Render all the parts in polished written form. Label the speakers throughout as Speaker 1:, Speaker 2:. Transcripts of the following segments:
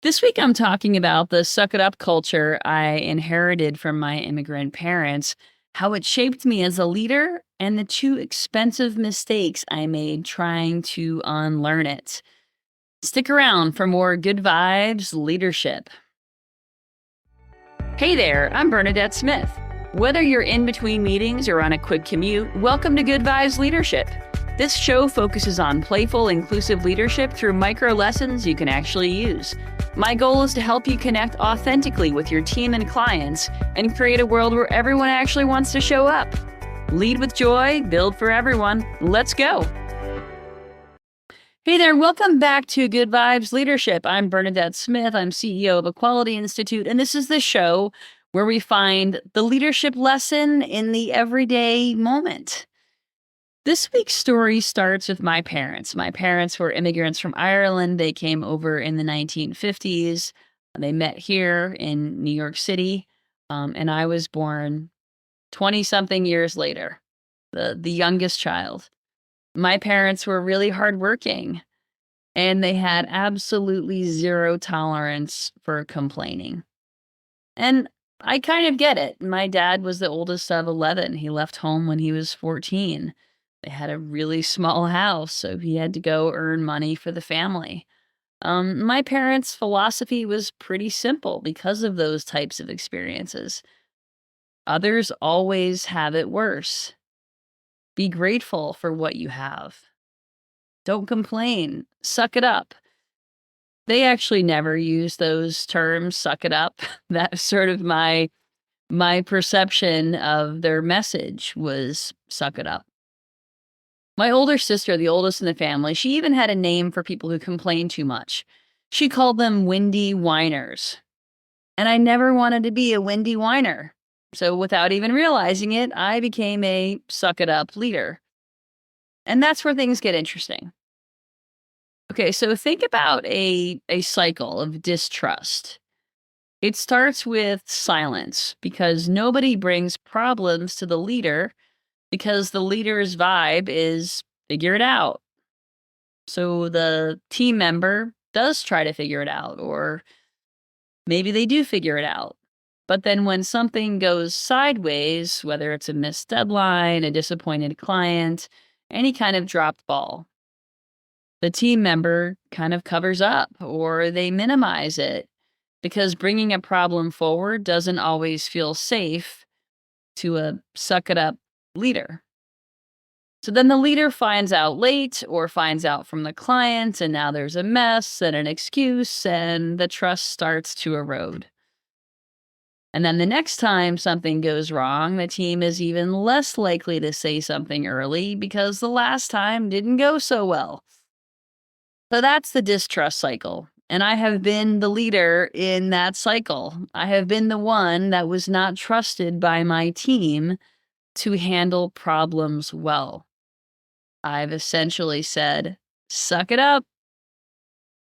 Speaker 1: This week, I'm talking about the suck it up culture I inherited from my immigrant parents, how it shaped me as a leader, and the two expensive mistakes I made trying to unlearn it. Stick around for more good vibes leadership. Hey there, I'm Bernadette Smith. Whether you're in between meetings or on a quick commute, welcome to Good Vibes Leadership. This show focuses on playful, inclusive leadership through micro lessons you can actually use. My goal is to help you connect authentically with your team and clients and create a world where everyone actually wants to show up. Lead with joy, build for everyone. Let's go. Hey there, welcome back to Good Vibes Leadership. I'm Bernadette Smith. I'm CEO of Equality Institute, and this is the show where we find the leadership lesson in the everyday moment. This week's story starts with my parents. My parents were immigrants from Ireland. They came over in the 1950s. They met here in New York City, and I was born 20-something years later, the youngest child. My parents were really hardworking, and they had absolutely zero tolerance for complaining. And I kind of get it. My dad was the oldest of 11. He left home when he was 14. They had a really small house, so he had to go earn money for the family. My parents' philosophy was pretty simple because of those types of experiences. Others always have it worse. Be grateful for what you have. Don't complain. Suck it up. They actually never use those terms, suck it up. That's sort of my perception of their message was suck it up. My older sister, the oldest in the family, she even had a name for people who complain too much. She called them windy whiners. And I never wanted to be a windy whiner. So without even realizing it, I became a suck it up leader. And that's where things get interesting. Okay, so think about a cycle of distrust. It starts with silence because nobody brings problems to the leader because the leader's vibe is figure it out. So the team member does try to figure it out, or maybe they do figure it out. But then when something goes sideways, whether it's a missed deadline, a disappointed client, any kind of dropped ball, the team member kind of covers up or they minimize it because bringing a problem forward doesn't always feel safe to a suck it up leader. So then the leader finds out late or finds out from the client, and now there's a mess and an excuse, and the trust starts to erode. And then the next time something goes wrong, the team is even less likely to say something early because the last time didn't go so well. So that's the distrust cycle. And I have been the leader in that cycle. I have been the one that was not trusted by my team to handle problems well. I've essentially said, suck it up.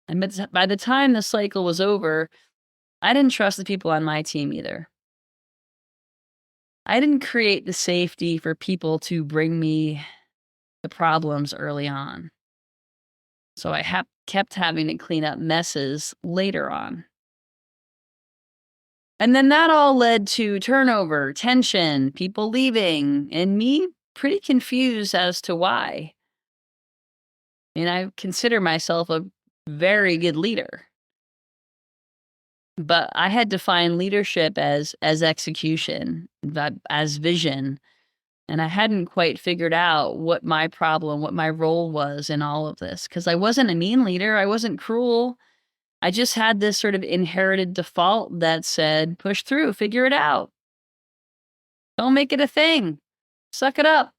Speaker 1: And by the time the cycle was over, I didn't trust the people on my team either. I didn't create the safety for people to bring me the problems early on. So I kept having to clean up messes later on. And then that all led to turnover, tension, people leaving, and me pretty confused as to why. And I consider myself a very good leader. But I had defined leadership as execution, as vision. And I hadn't quite figured out what my role was in all of this. Because I wasn't a mean leader. I wasn't cruel. I just had this sort of inherited default that said, push through, figure it out. Don't make it a thing. Suck it up.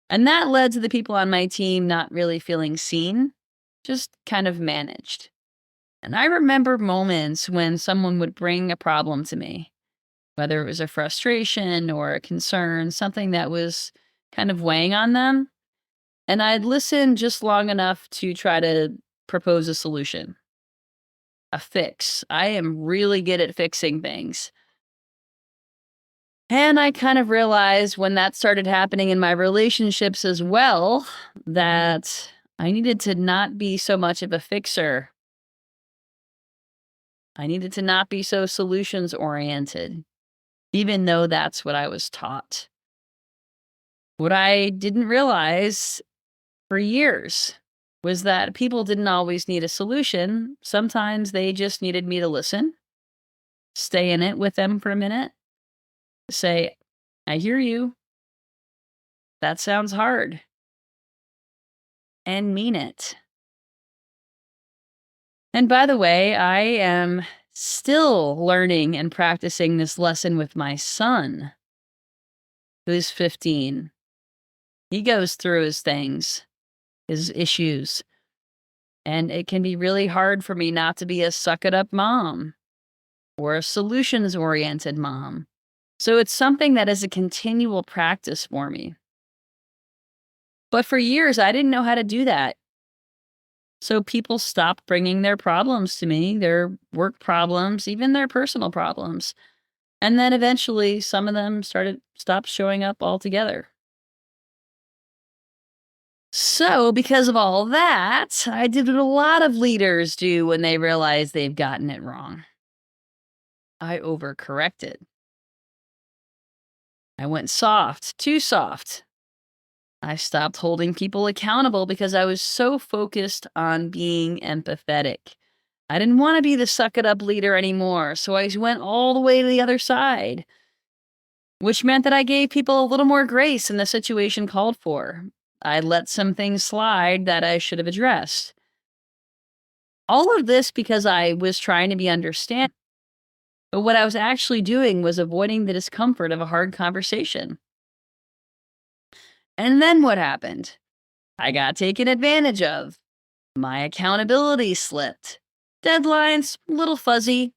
Speaker 1: And that led to the people on my team not really feeling seen, just kind of managed. And I remember moments when someone would bring a problem to me, whether it was a frustration or a concern, something that was kind of weighing on them. And I'd listen just long enough to try to propose a solution, a fix. I am really good at fixing things. And I kind of realized when that started happening in my relationships as well, that I needed to not be so much of a fixer I needed to not be so solutions oriented, even though that's what I was taught. What I didn't realize for years was that people didn't always need a solution. Sometimes they just needed me to listen, stay in it with them for a minute, say, I hear you. That sounds hard. And mean it. And by the way, I am still learning and practicing this lesson with my son, who's 15. He goes through his things, his issues, and it can be really hard for me not to be a suck-it-up mom or a solutions-oriented mom. So it's something that is a continual practice for me. But for years, I didn't know how to do that. So people stopped bringing their problems to me, their work problems, even their personal problems. And then eventually some of them stopped showing up altogether. So because of all that, I did what a lot of leaders do when they realize they've gotten it wrong. I overcorrected. I went soft, too soft. I stopped holding people accountable because I was so focused on being empathetic. I didn't want to be the suck it up leader anymore, so I went all the way to the other side, which meant that I gave people a little more grace than the situation called for. I let some things slide that I should have addressed. All of this because I was trying to be understanding, but what I was actually doing was avoiding the discomfort of a hard conversation. And then what happened? I got taken advantage of. My accountability slipped. Deadlines, a little fuzzy.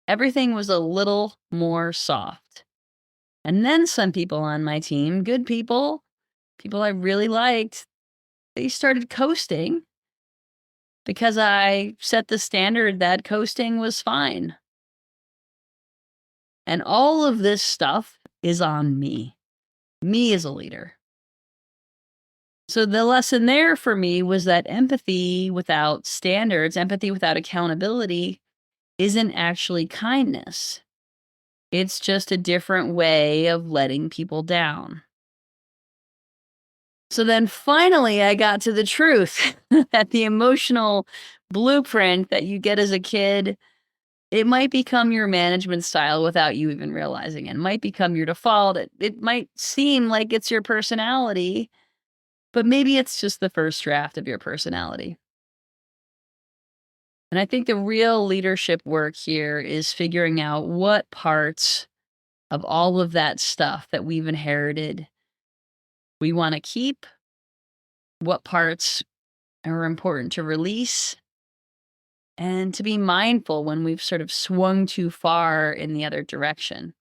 Speaker 1: Everything was a little more soft. And then some people on my team, good people, people I really liked, they started coasting because I set the standard that coasting was fine. And all of this stuff is on me as a leader. So the lesson there for me was that empathy without standards, empathy without accountability, isn't actually kindness. It's just a different way of letting people down. So then finally I got to the truth that the emotional blueprint that you get as a kid, it might become your management style without you even realizing it. It might become your default. It might seem like it's your personality, but maybe it's just the first draft of your personality. And I think the real leadership work here is figuring out what parts of all of that stuff that we've inherited we want to keep, what parts are important to release, and to be mindful when we've sort of swung too far in the other direction.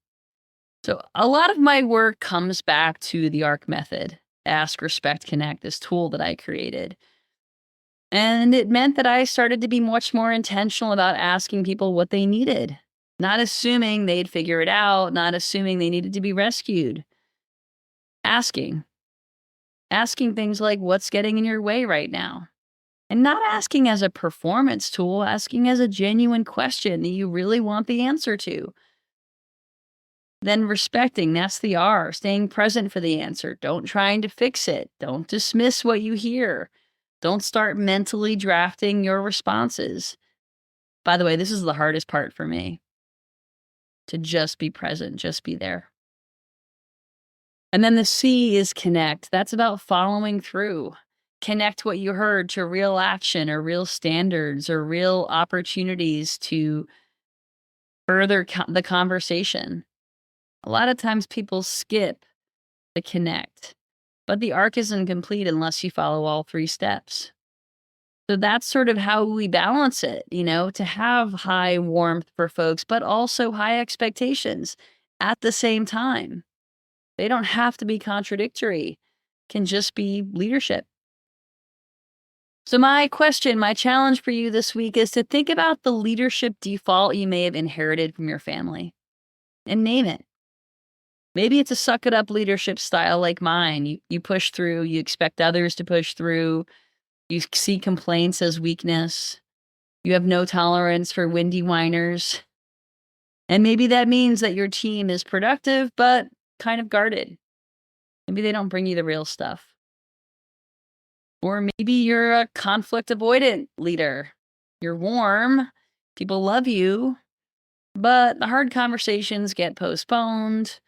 Speaker 1: So a lot of my work comes back to the ARC method, Ask, Respect, Connect, this tool that I created. And it meant that I started to be much more intentional about asking people what they needed, not assuming they'd figure it out, not assuming they needed to be rescued. Asking things like, what's getting in your way right now? And not asking as a performance tool, asking as a genuine question that you really want the answer to. Then respecting, that's the R, staying present for the answer. Don't trying to fix it. Don't dismiss what you hear. Don't start mentally drafting your responses. By the way, this is the hardest part for me. To just be present, just be there. And then the C is connect. That's about following through. Connect what you heard to real action or real standards or real opportunities to further the conversation. A lot of times people skip the connect, but the arc isn't complete unless you follow all 3 steps. So that's sort of how we balance it, to have high warmth for folks, but also high expectations at the same time. They don't have to be contradictory, it can just be leadership. So my challenge for you this week is to think about the leadership default you may have inherited from your family and name it. Maybe it's a suck it up leadership style like mine. You push through, you expect others to push through, you see complaints as weakness, You have no tolerance for windy whiners. And maybe that means that your team is productive, but kind of guarded. Maybe they don't bring you the real stuff. Or maybe you're a conflict avoidant leader. You're warm. People love you, but the hard conversations get postponed.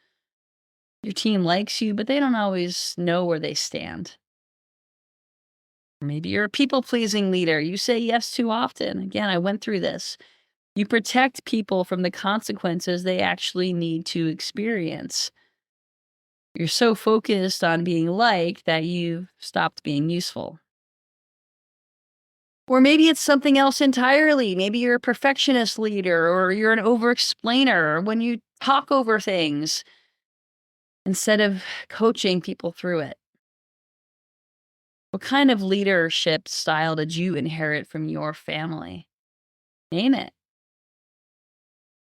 Speaker 1: Your team likes you, but they don't always know where they stand. Maybe you're a people-pleasing leader. You say yes too often. Again, I went through this. You protect people from the consequences they actually need to experience. You're so focused on being liked that you've stopped being useful. Or maybe it's something else entirely. Maybe you're a perfectionist leader, or you're an over-explainer when you talk over things instead of coaching people through it. What kind of leadership style did you inherit from your family? Name it.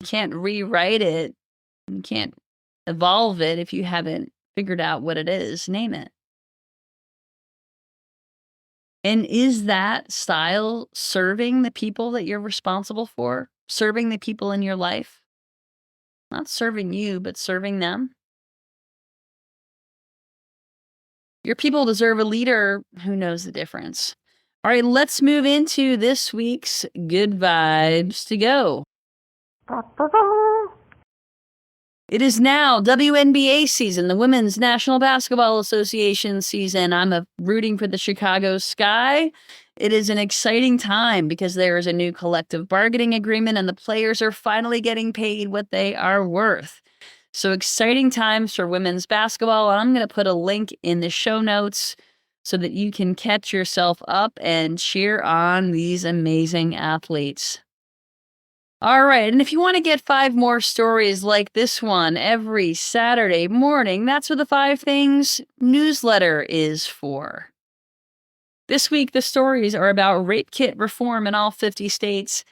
Speaker 1: You can't rewrite it. You can't evolve it if you haven't figured out what it is. Name it. And is that style serving the people that you're responsible for? Serving the people in your life? Not serving you, but serving them? Your people deserve a leader who knows the difference. All right, let's move into this week's Good Vibes to Go. It is now WNBA season, the Women's National Basketball Association season. I'm rooting for the Chicago Sky. It is an exciting time because there is a new collective bargaining agreement and the players are finally getting paid what they are worth. So exciting times for women's basketball. I'm going to put a link in the show notes so that you can catch yourself up and cheer on these amazing athletes. All right, and if you want to get 5 more stories like this one every Saturday morning, that's what the 5 Things newsletter is for. This week, the stories are about rape kit reform in all 50 states,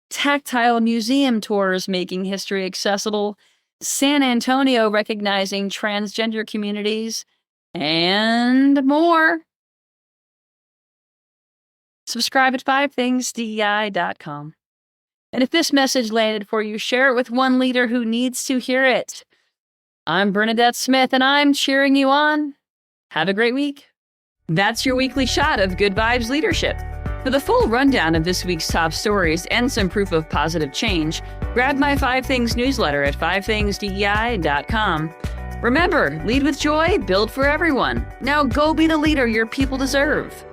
Speaker 1: tactile museum tours making history accessible, San Antonio recognizing transgender communities, and more. Subscribe at 5thingsdei.com. And if this message landed for you, share it with one leader who needs to hear it. I'm Bernadette Smith, and I'm cheering you on. Have a great week. That's your weekly shot of Good Vibes Leadership. For the full rundown of this week's top stories and some proof of positive change, grab my 5 Things newsletter at 5thingsdei.com. Remember, lead with joy, build for everyone. Now go be the leader your people deserve.